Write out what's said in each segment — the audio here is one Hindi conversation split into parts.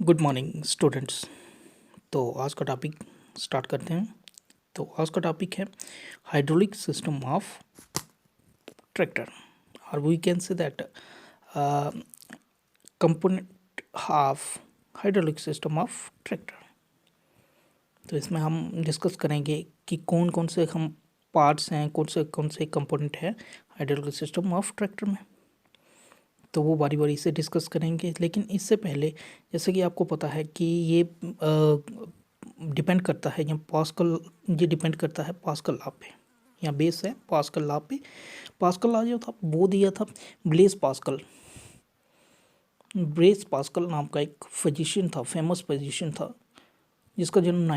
Good morning students. तो आज का टॉपिक स्टार्ट करते हैं। तो आज का टॉपिक है हाइड्रोलिक सिस्टम ऑफ ट्रैक्टर, और we can say that component of hydraulic system of tractor. तो इसमें हम डिस्कस करेंगे कि कौन कौन से हम पार्ट्स हैं, कौन से कंपोनेंट है हाइड्रोलिक सिस्टम ऑफ ट्रैक्टर में। तो वो बारी बारी से डिस्कस करेंगे, लेकिन इससे पहले जैसे कि आपको पता है कि ये डिपेंड करता है ये डिपेंड करता है पास्कल लॉ पे। यहाँ बेस है पास्कल लॉ पे। पास्कल लॉ जो था वो दिया था ब्लेस पास्कल। ब्लेस पास्कल नाम का एक फिजिशियन था, फेमस फिजिशियन था, जिसका जन्म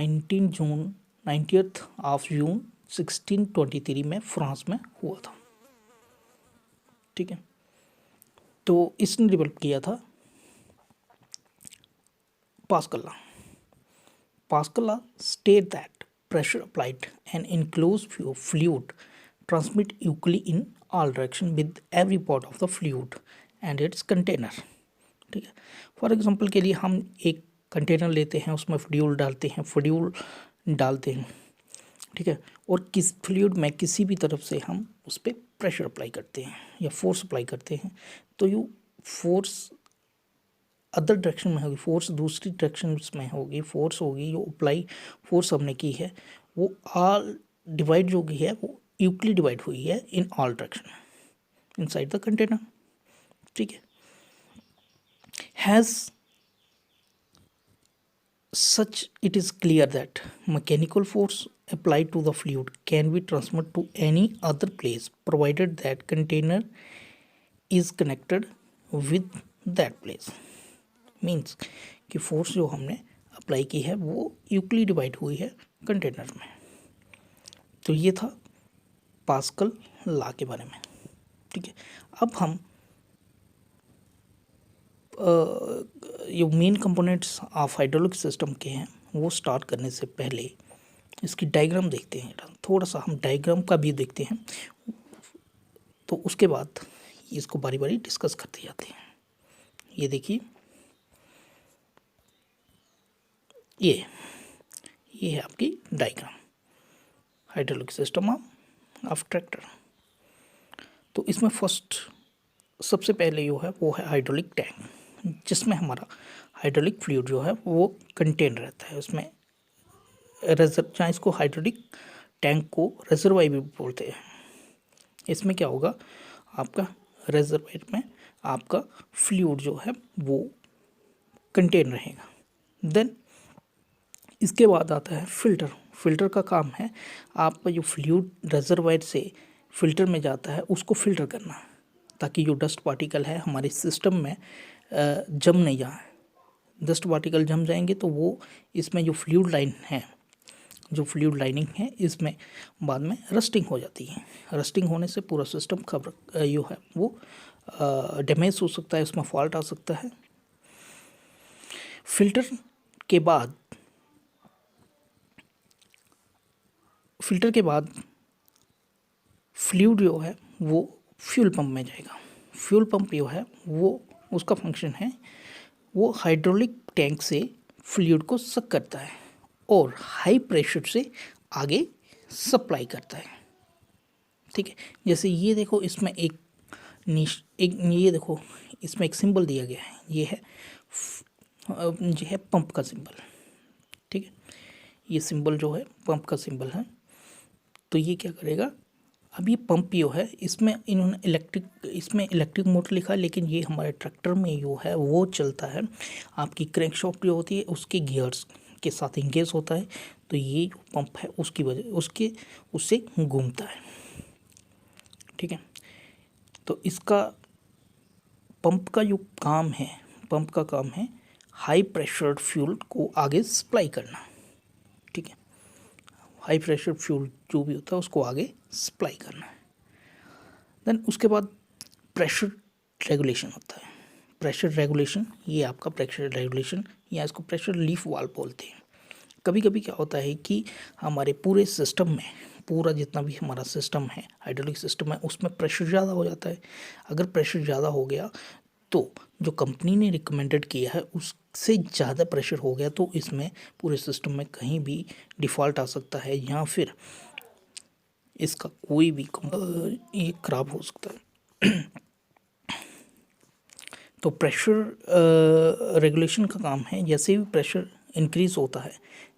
90th ऑफ जून 1623 में फ्रांस में हुआ था। ठीक है, तो इसने डेवलप किया था pascal law. Pascal law state that pressure applied and enclosed fluid transmit equally in all direction with every part of the fluid and its container। ठीक है, फॉर एग्जांपल के लिए हम एक कंटेनर लेते हैं, उसमें फ्लूइड डालते हैं, ठीक है, और किस फ्लूइड में किसी भी तरफ से हम उस पर प्रेशर अप्लाई करते हैं या फोर्स अप्लाई करते हैं, तो ये फोर्स अदर डायरेक्शन में होगी, फोर्स दूसरी डायरेक्शन में होगी, फोर्स होगी जो अप्लाई फोर्स हमने की है वो ऑल डिवाइड जो की है वो इक्वली डिवाइड हुई है in all direction inside the container. ठीक है, has such it is clear that mechanical force applied to the fluid can be transferred to any other place provided that container is connected with that place। Means कि फोर्स जो हमने अप्लाई की है वो इक्वली डिवाइड हुई है कंटेनर में। तो ये था पास्कल लॉ के बारे में। ठीक है, अब हम ये main components of hydraulic system के हैं वो स्टार्ट करने से पहले इसकी डायग्राम देखते हैं। थोड़ा सा हम डायग्राम का भी देखते हैं, तो उसके बाद इसको बारी बारी डिस्कस करते जाते हैं। ये देखिए, ये है आपकी diagram hydraulic system of tractor. तो इसमें फर्स्ट सबसे पहले जो है वो है हाइड्रोलिक टैंक, जिसमें हमारा हाइड्रोलिक फ्लूइड जो है वो कंटेन रहता है। उसमें जहाँ इसको हाइड्रोलिक टैंक को रिजर्वायर भी बोलते हैं। इसमें क्या होगा, आपका रिजर्वायर में आपका फ्लूइड जो है वो कंटेन रहेगा। देन इसके बाद आता है फिल्टर। फिल्टर का काम है आपका जो फ्लूइड रिजर्वायर से फिल्टर में जाता है उसको फिल्टर करना, ताकि जो डस्ट पार्टिकल है हमारे सिस्टम में जम नहीं जाए। डस्ट पार्टिकल जम जाएंगे तो वो इसमें जो फ्लूइड लाइनिंग है इसमें बाद में रस्टिंग हो जाती है। रस्टिंग होने से पूरा सिस्टम जो है वो डैमेज हो सकता है, उसमें फॉल्ट आ सकता है। फिल्टर के बाद फ्लूइड जो है वो फ्यूल पंप में जाएगा। फ्यूल पंप जो है वो उसका फंक्शन है वो हाइड्रोलिक टैंक से फ्लूइड को सक करता है और हाई प्रेशर से आगे सप्लाई करता है। ठीक है, जैसे ये देखो, इसमें ये देखो, इसमें एक सिंबल दिया गया है, ये है पंप का सिंबल। ठीक है, ये सिंबल जो है पंप का सिंबल है। तो ये क्या करेगा, अब ये पंप जो है इसमें इन्होंने इलेक्ट्रिक मोटर लिखा है, लेकिन ये हमारे ट्रैक्टर में जो है वो चलता है आपकी क्रैंकशाफ्ट जो होती है उसके गियर्स के साथ इंगेज होता है। तो ये जो पंप है उससे घूमता है। ठीक है, तो इसका पंप का काम है हाई प्रेशर फ्यूल को आगे सप्लाई करना। ठीक है, हाई प्रेशर फ्यूल जो भी होता है उसको आगे सप्लाई करना है। देन उसके बाद प्रेशर रेगुलेशन होता है। प्रेशर रेगुलेशन, ये आपका प्रेशर रेगुलेशन या इसको प्रेशर लीफ वाल्व बोलते हैं। कभी कभी क्या होता है कि हमारे पूरे सिस्टम में, पूरा जितना भी हमारा सिस्टम है हाइड्रोलिक सिस्टम है, उसमें प्रेशर ज़्यादा हो जाता है। अगर प्रेशर ज़्यादा हो गया तो जो कंपनी ने रिकमेंडेड किया है उससे ज़्यादा प्रेशर हो गया तो इसमें पूरे सिस्टम में कहीं भी डिफ़ॉल्ट आ सकता है या फिर इसका कोई भी ये खराब हो सकता है। तो प्रेशर रेगुलेशन का काम है, जैसे भी प्रेशर इंक्रीज़ होता है,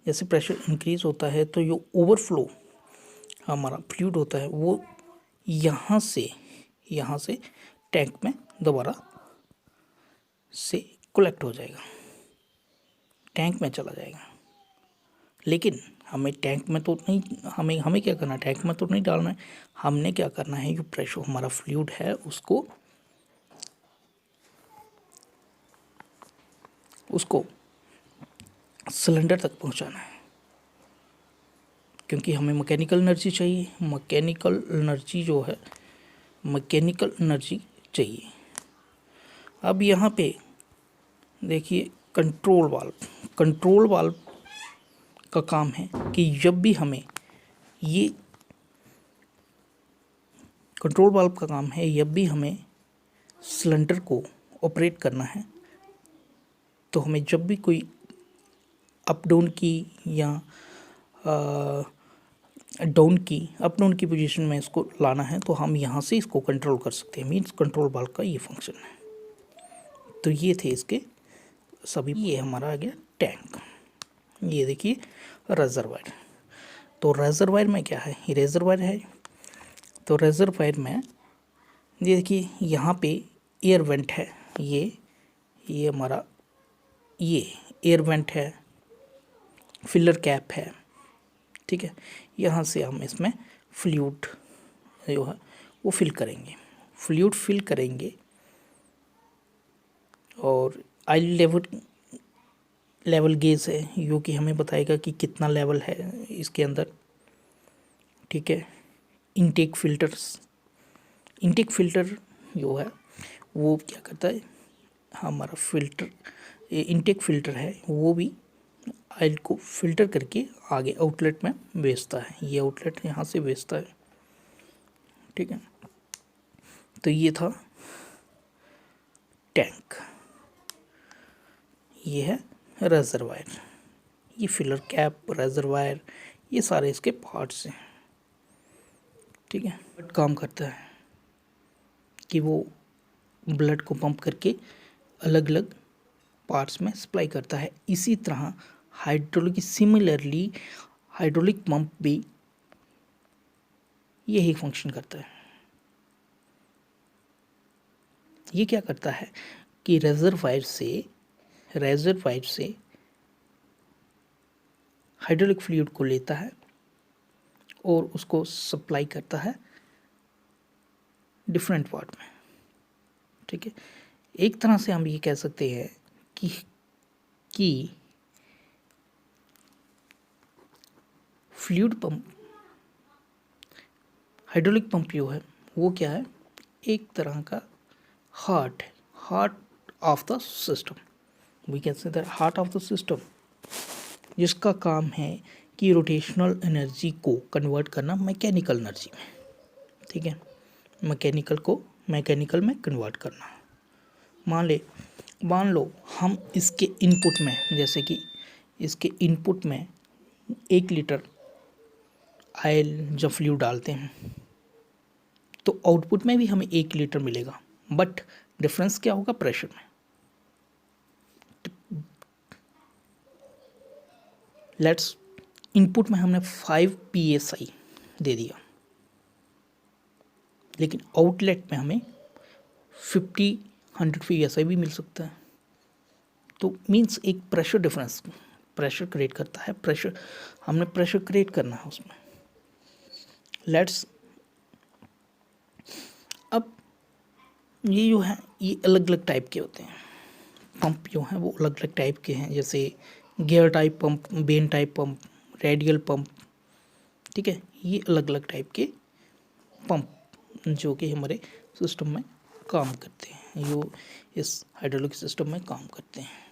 जैसे प्रेशर इंक्रीज़ होता है तो जो ओवरफ्लो हमारा फ्लूइड होता है वो यहाँ से टैंक में दोबारा से कलेक्ट हो जाएगा, टैंक में चला जाएगा। लेकिन हमें टैंक में तो नहीं, हमें क्या करना है, टैंक में तो नहीं डालना है। हमने क्या करना है, जो प्रेशर हमारा फ्लूइड है उसको सिलेंडर तक पहुंचाना है, क्योंकि हमें मैकेनिकल एनर्जी चाहिए। मैकेनिकल एनर्जी चाहिए। अब यहाँ पे देखिए कंट्रोल वाल्व का काम है कि जब भी हमें ये कंट्रोल वाल्व का काम है जब भी हमें सिलेंडर को ऑपरेट करना है तो हमें जब भी कोई अप डाउन की या डाउन की पोजीशन में इसको लाना है तो हम यहाँ से इसको कंट्रोल कर सकते हैं। मीन्स कंट्रोल वाल्व का ये फंक्शन है। तो ये थे इसके सभी। ये हमारा आ गया टैंक। ये देखिए रेजर्वायर। तो रेजर्वायर में क्या है, ये रेजर्वायर है। तो रेजर्वायर में ये देखिए यहाँ पे एयर वेंट है। ये हमारा ये एयर वेंट है, फिलर कैप है, ठीक है। यहाँ से हम इसमें फ्लूइड जो है वो फिल करेंगे और ऑयल लेवल गेज है जो कि हमें बताएगा कि कितना लेवल है इसके अंदर, ठीक है। इनटेक फिल्टर जो है वो क्या करता है, हमारा इनटेक फिल्टर है वो भी ऑयल को फिल्टर करके आगे आउटलेट में भेजता है। ये आउटलेट यहाँ से भेजता है, ठीक है। तो ये था टैंक, ये है रेजर्वायर, ये फिलर कैप, रेजर्वायर, ये सारे इसके पार्ट्स हैं, ठीक है। काम करता है कि वो ब्लड को पंप करके अलग अलग पार्ट्स में सप्लाई करता है। इसी तरह हाइड्रोलिक पंप भी यही फंक्शन करता है। ये क्या करता है कि रेजर्वायर से हाइड्रोलिक फ्लूइड को लेता है और उसको सप्लाई करता है डिफरेंट पार्ट में, ठीक है। एक तरह से हम ये कह सकते हैं कि फ्लूइड पंप, हाइड्रोलिक पंप जो है वो क्या है, एक तरह का heart of the system, we can say that heart of the system, जिसका काम है कि रोटेशनल एनर्जी को कन्वर्ट करना मैकेनिकल एनर्जी में, ठीक है। मैकेनिकल में कन्वर्ट करना। मान लो हम इसके इनपुट में, जैसे कि इसके इनपुट में 1 लीटर ऑयल जब फ्लूइड डालते हैं तो आउटपुट में भी हमें 1 लीटर मिलेगा, बट डिफरेंस क्या होगा, प्रेशर में। लेट्स इनपुट में हमने 5 psi दे दिया, लेकिन आउटलेट में हमें 100 psi भी मिल सकता है। तो मीन्स एक प्रेशर क्रिएट करता है। हमने प्रेशर क्रिएट करना है उसमें। अब ये जो है ये अलग अलग टाइप के होते हैं पंप, जो हैं वो अलग अलग टाइप के हैं, जैसे gear type pump, Ben type pump, radial pump, ठीक है। ये अलग अलग टाइप के पंप जो कि हमारे सिस्टम में काम करते हैं, जो इस हाइड्रोलिक सिस्टम में काम करते हैं।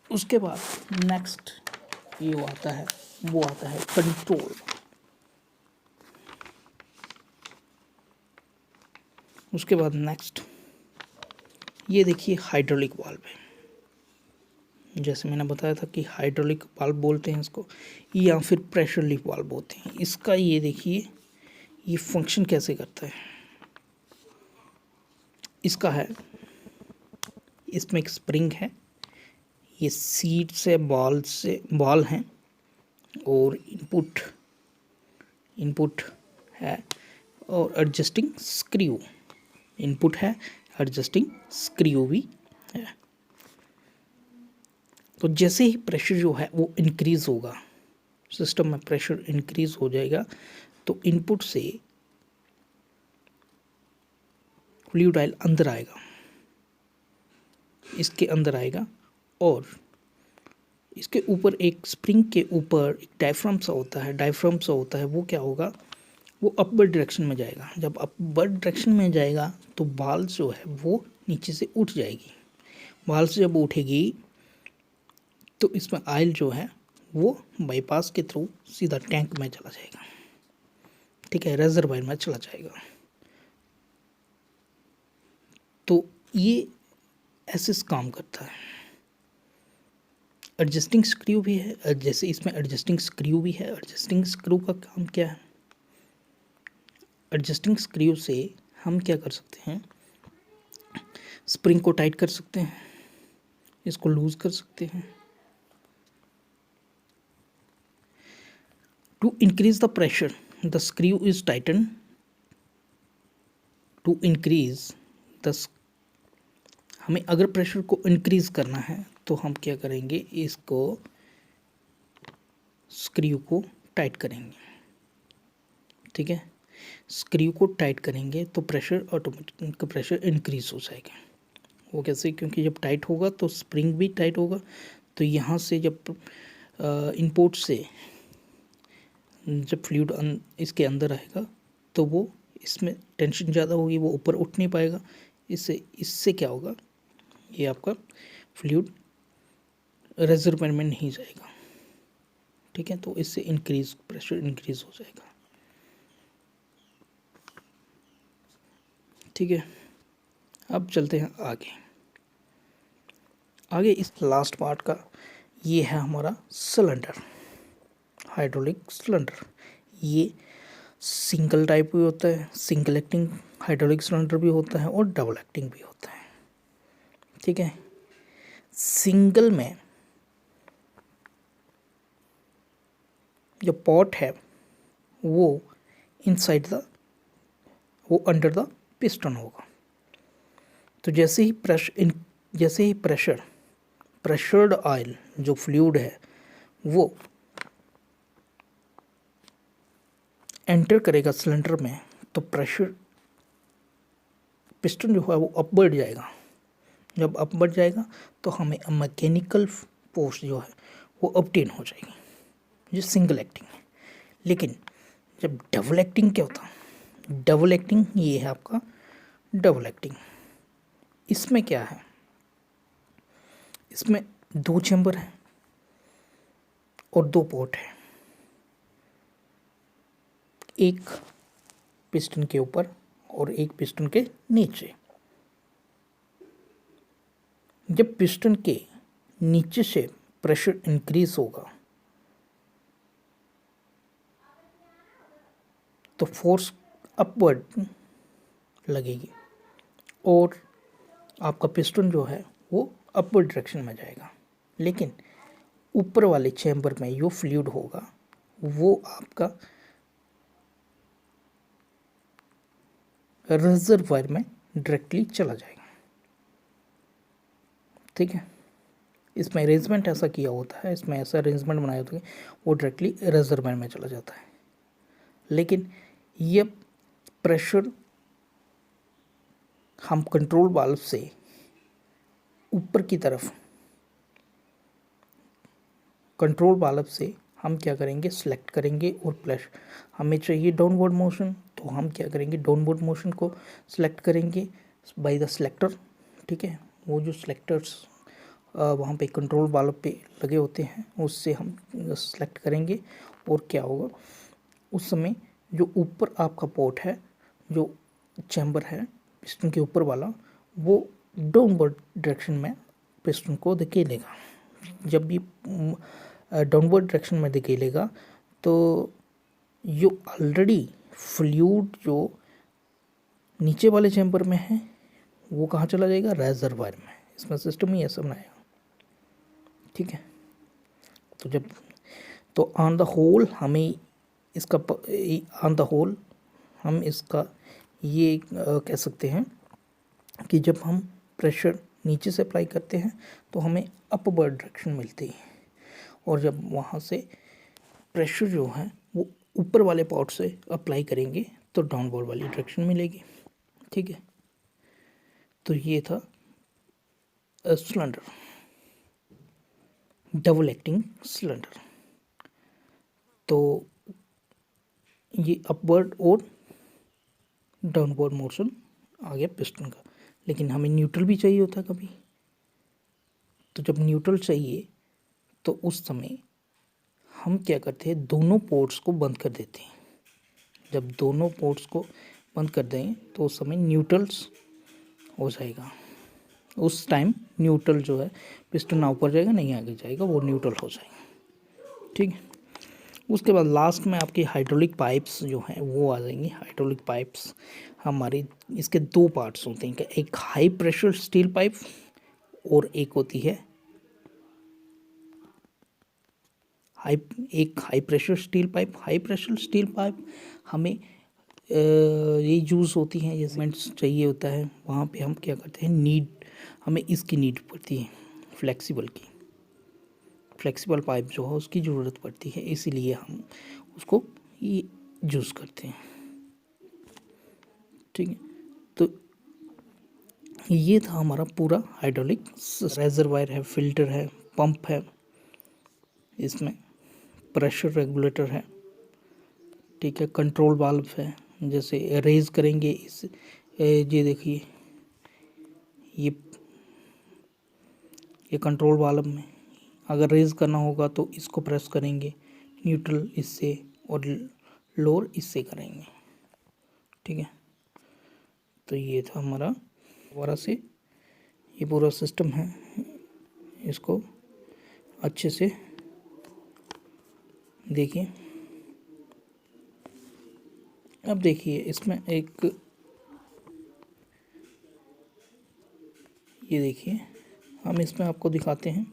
उसके बाद नेक्स्ट ये आता है कंट्रोल। उसके बाद नेक्स्ट ये देखिए हाइड्रोलिक वाल्व है। जैसे मैंने बताया था कि हाइड्रोलिक वाल्व बोलते हैं इसको, या फिर प्रेशर लिफ्ट वाल्व बोलते हैं। इसका ये देखिए ये फंक्शन कैसे करता है। इसका है, इसमें एक स्प्रिंग है, ये सीट से बॉल हैं, और इनपुट है, और एडजस्टिंग स्क्रू इनपुट है, एडजस्टिंग स्क्रू भी है। तो जैसे ही प्रेशर जो है वो इंक्रीज़ होगा, सिस्टम में प्रेशर इंक्रीज़ हो जाएगा, तो इनपुट से फ्लूइड ऑयल अंदर आएगा, इसके अंदर आएगा, और इसके ऊपर एक स्प्रिंग के ऊपर एक डायफ्राम सा होता है। वो क्या होगा, वो अपवर्ड डायरेक्शन में जाएगा। जब अपवर्ड डायरेक्शन में जाएगा तो बाल जो है वो नीचे से उठ जाएगी। बाल से जब उठेगी तो इसमें ऑयल जो है वो बाईपास के थ्रू सीधा टैंक में चला जाएगा, ठीक है, रिजर्वायर में चला जाएगा। तो ये ऐसे काम करता है। एडजस्टिंग स्क्रू भी है, जैसे इसमें एडजस्टिंग स्क्रू भी है। एडजस्टिंग स्क्रू का काम क्या है, एडजस्टिंग स्क्रू से हम क्या कर सकते हैं, स्प्रिंग को टाइट कर सकते हैं, इसको लूज कर सकते हैं। To increase the pressure the screw is tighten. To increase the, हमें अगर प्रेशर को इंक्रीज करना है तो हम क्या करेंगे, इसको स्क्रू को टाइट करेंगे, ठीक है। स्क्रू को टाइट करेंगे तो प्रेशर ऑटोमेटिक प्रेशर इंक्रीज हो जाएगा। वो कैसे, क्योंकि जब टाइट होगा तो स्प्रिंग भी टाइट होगा, तो यहाँ से जब इनपुट से जब फ्लूइड इसके अंदर आएगा तो वो इसमें टेंशन ज़्यादा होगी, वो ऊपर उठ नहीं पाएगा। इससे क्या होगा, ये आपका फ्लूइड रिजर्वायर में नहीं जाएगा, ठीक है। तो इससे प्रेशर इंक्रीज हो जाएगा, ठीक है। अब चलते हैं आगे इस लास्ट पार्ट का। ये है हमारा सिलेंडर, हाइड्रोलिक सिलेंडर। ये सिंगल टाइप भी होता है, सिंगल एक्टिंग हाइड्रोलिक सिलेंडर भी होता है, और डबल एक्टिंग भी होता है, ठीक है। सिंगल में जो पॉट है वो इनसाइड द, वो अंडर द पिस्टन होगा। तो जैसे ही प्रेशर्ड ऑयल जो फ्लूइड है वो एंटर करेगा सिलेंडर में, तो प्रेशर पिस्टन जो है वो अपवर्ड जाएगा। जब अपवर्ड जाएगा तो हमें मैकेनिकल फोर्स जो है वो ऑब्टेन हो जाएगी, जो सिंगल एक्टिंग है। लेकिन जब डबल एक्टिंग क्या होता है, डबल एक्टिंग ये है आपका डबल एक्टिंग। इसमें क्या है, इसमें 2 चैम्बर हैं और 2 पोर्ट है, एक पिस्टन के ऊपर और एक पिस्टन के नीचे। जब पिस्टन के नीचे से प्रेशर इंक्रीज होगा तो फोर्स अपवर्ड लगेगी, और आपका पिस्टन जो है वो अपवर्ड डायरेक्शन में जाएगा। लेकिन ऊपर वाले चैम्बर में जो फ्लूइड होगा वो आपका रिजर्वायर में डायरेक्टली चला जाएगा, ठीक है। इसमें अरेंजमेंट ऐसा किया होता है, इसमें ऐसा अरेंजमेंट बनाया होता है वो डायरेक्टली रिजर्वायर में चला जाता है। लेकिन ये प्रेशर हम कंट्रोल वाल्व से ऊपर की तरफ, कंट्रोल वाल्व से हम क्या करेंगे, सेलेक्ट करेंगे, और प्लस हमें चाहिए डाउनवर्ड मोशन, तो हम क्या करेंगे, डाउनवर्ड मोशन को सेलेक्ट करेंगे बाय द सेलेक्टर, ठीक है। वो जो सेलेक्टर्स वहाँ पे कंट्रोल वाल्व पे लगे होते हैं उससे हम सेलेक्ट करेंगे, और क्या होगा उस समय जो ऊपर आपका पोर्ट है, जो चैम्बर है, पिस्टन के ऊपर वाला वो डाउनवर्ड डायरेक्शन में पिस्टन को धकेलेगा। जब भी डाउनवर्ड डायरेक्शन में धकेलेगा तो जो ऑलरेडी फ्लूइड जो नीचे वाले चैम्बर में है वो कहाँ चला जाएगा, रेजर्वायर में। इसमें सिस्टम ही ऐसा बनाएगा, ठीक है। तो जब तो ऑन द होल हमें इसका ऑन द होल हम इसका ये कह सकते हैं कि जब हम प्रेशर नीचे से अप्लाई करते हैं तो हमें अपवर्ड डायरेक्शन मिलती है, और जब वहाँ से प्रेशर जो है वो ऊपर वाले पॉट से अप्लाई करेंगे तो डाउनवर्ड वाली डायरेक्शन मिलेगी, ठीक है। तो ये था सिलेंडर, डबल एक्टिंग सिलेंडर। तो ये अपवर्ड और डाउनवर्ड मोशन आ गया पिस्टन का। लेकिन हमें न्यूट्रल भी चाहिए होता है कभी, तो जब न्यूट्रल चाहिए तो उस समय हम क्या करते हैं, दोनों पोर्ट्स को बंद कर देते हैं। जब दोनों पोर्ट्स को बंद कर दें तो उस समय न्यूट्रल्स हो जाएगा। उस टाइम न्यूट्रल जो है पिस्टन ना ऊपर जाएगा नहीं आगे जाएगा, वो न्यूट्रल हो जाएगा, ठीक है। उसके बाद लास्ट में आपकी हाइड्रोलिक पाइप्स जो हैं वो आ जाएंगी। हाइड्रोलिक पाइप्स हमारी इसके दो पार्ट्स होते हैं, एक हाई प्रेशर स्टील पाइप और एक होती है एक high pressure steel pipe. High pressure steel pipe हमें ये यूज़ होती हैं, जैसे मेंट्स चाहिए होता है वहाँ पे हम क्या करते हैं, हमें इसकी नीड पड़ती है, फ्लेक्सिबल पाइप जो है उसकी ज़रूरत पड़ती है, इसीलिए हम उसको ये यूज़ करते हैं, ठीक है। तो ये था हमारा पूरा हाइड्रोलिक। रेजरवायर है, फिल्टर है, पंप है, इसमें प्रेशर रेगुलेटर है, ठीक है, कंट्रोल वाल्व है। जैसे रेज करेंगे ये देखिए ये कंट्रोल वाल्व में अगर रेज करना होगा तो इसको प्रेस करेंगे, न्यूट्रल इससे और लोअर इससे करेंगे, ठीक है। तो ये था हमारा दोबारा से ये पूरा सिस्टम है, इसको अच्छे से देखिए। अब देखिए इसमें एक ये देखिए हम इसमें आपको दिखाते हैं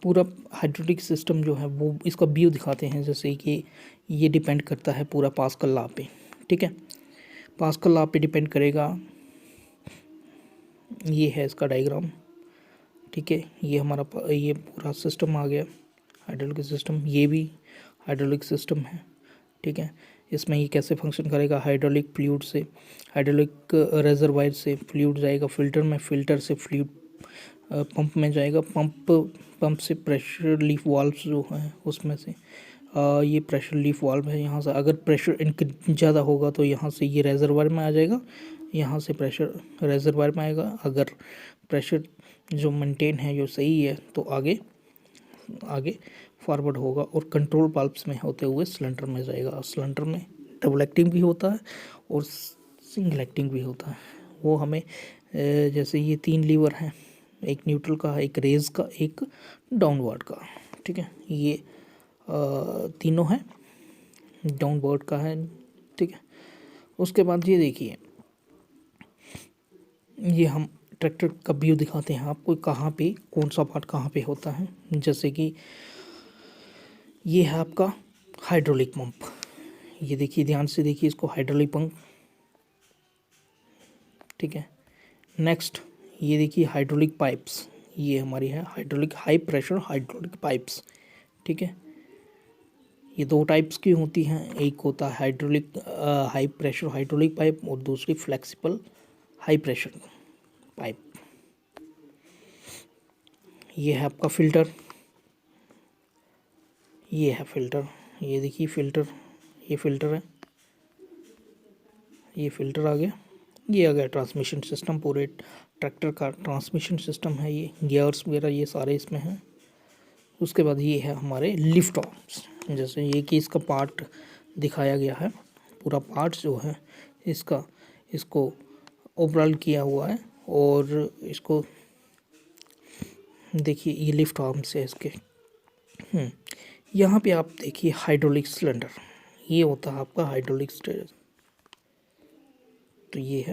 पूरा हाइड्रोलिक सिस्टम जो है वो इसका व्यू दिखाते हैं। जैसे कि ये डिपेंड करता है पूरा पास्कल लॉ पे, ठीक है, पास्कल लॉ पे डिपेंड करेगा। ये है इसका डायग्राम, ठीक है। ये हमारा ये पूरा सिस्टम आ गया हाइड्रोलिक सिस्टम, ये भी हाइड्रोलिक सिस्टम है, ठीक है। इसमें ये कैसे फंक्शन करेगा, हाइड्रोलिक फ्लूइड से, हाइड्रोलिक रेजरवायर से फ्लूइड जाएगा फिल्टर में, फिल्टर से फ्लूइड पंप में जाएगा, पंप से प्रेशर लीफ वाल्व जो है उसमें से ये प्रेशर लीफ वाल्व है। यहाँ से अगर प्रेशर ज़्यादा होगा तो यहाँ से ये रेजरवायर में आ जाएगा, यहाँ से प्रेशर रेजरवायर में आएगा। अगर प्रेशर जो मेंटेन है जो सही है तो आगे फॉरवर्ड होगा और कंट्रोल वाल्व्स में होते हुए सिलेंडर में जाएगा। सिलेंडर में डबल एक्टिंग भी होता है और सिंगल एक्टिंग भी होता है। वो हमें जैसे ये 3 लीवर हैं, एक न्यूट्रल का, एक रेज का, एक डाउनवर्ड का, ठीक है। ये तीनों हैं, डाउनवर्ड का है, ठीक है। उसके बाद ये देखिए ये हम ट्रैक्टर का व्यू दिखाते हैं आपको, कहाँ पे कौन सा पार्ट कहाँ पे होता है। जैसे कि ये है आपका हाइड्रोलिक पंप, ये देखिए ध्यान से देखिए इसको, हाइड्रोलिक पंप, ठीक है। नेक्स्ट ये देखिए हाइड्रोलिक पाइप्स, ये हमारी है hydraulic high pressure hydraulic pipes, ठीक है। ये 2 टाइप्स की होती हैं, एक होता है hydraulic high pressure hydraulic pipe और दूसरी फ्लेक्सिबल हाई प्रेशर पाइप। ये है आपका फिल्टर, ये है फिल्टर, ये देखिए फिल्टर, ये फिल्टर है, ये फिल्टर आ गया। ये आ गया ट्रांसमिशन सिस्टम, पूरे ट्रैक्टर का ट्रांसमिशन सिस्टम है, ये गियर्स वगैरह ये सारे इसमें हैं। उसके बाद ये है हमारे लिफ्ट आर्म्स, जैसे ये कि इसका पार्ट दिखाया गया है, पूरा पार्ट्स जो है इसको ओवरऑल किया हुआ है। और इसको देखिए, ये लिफ्ट आर्म्स है इसके। यहाँ पे आप देखिए हाइड्रोलिक सिलेंडर, ये होता है आपका हाइड्रोलिक सिलेंडर। तो ये है